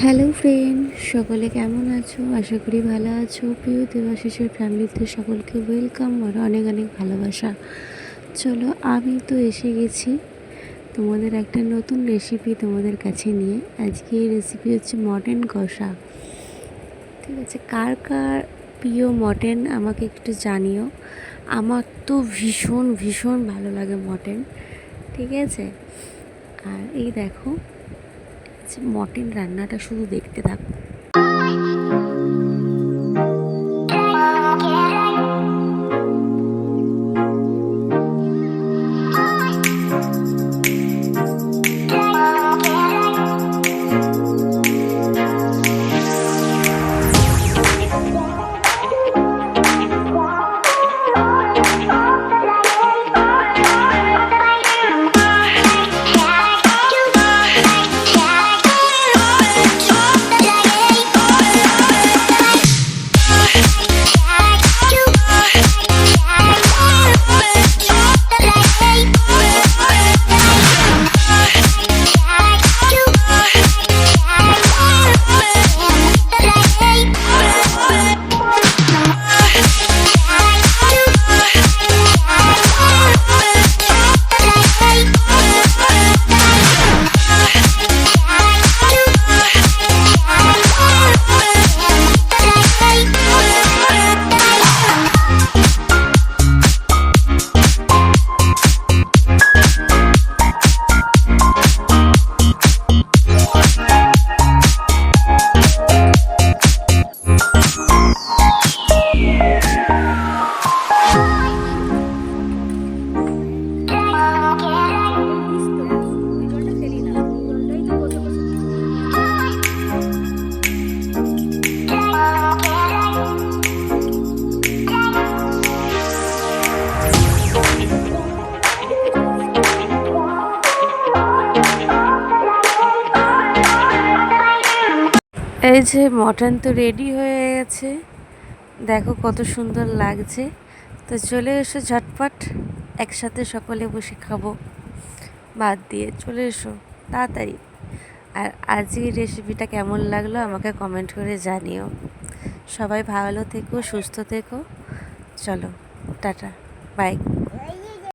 Hello friend, সকলে কেমন আছো? আশা করি ভালো আছো। প্রিয় দেবাশিসের ফ্যামিলিতে সকলকে ওয়েলকাম আর অনেক অনেক ভালোবাসা। চলো, আমি তো এসে গেছি তোমাদের একটা নতুন রেসিপি তোমাদের কাছে নিয়ে। আজকে এই রেসিপি হচ্ছে মটন কষা। ঠিক আছে, কার কার প্রিয় মটন আমাকে একটু জানিও। আমার তো ভীষণ ভীষণ ভালো লাগে মটন। ঠিক আছে, আর এই দেখো মটন রান্নাটা শুধু দেখতে থাকো। এই যে মটন তো রেডি হয়ে গেছে, দেখো কত সুন্দর লাগছে। তো চলে এসো ঝটপট, একসাথে সকলে বসে খাবো ভাত দিয়ে। চলে এসো তাড়াতাড়ি। আর আজকের রেসিপিটা কেমন লাগলো আমাকে কমেন্ট করে জানিও। সবাই ভালো থেকো, সুস্থ থেকো। চলো, টাটা, বাই।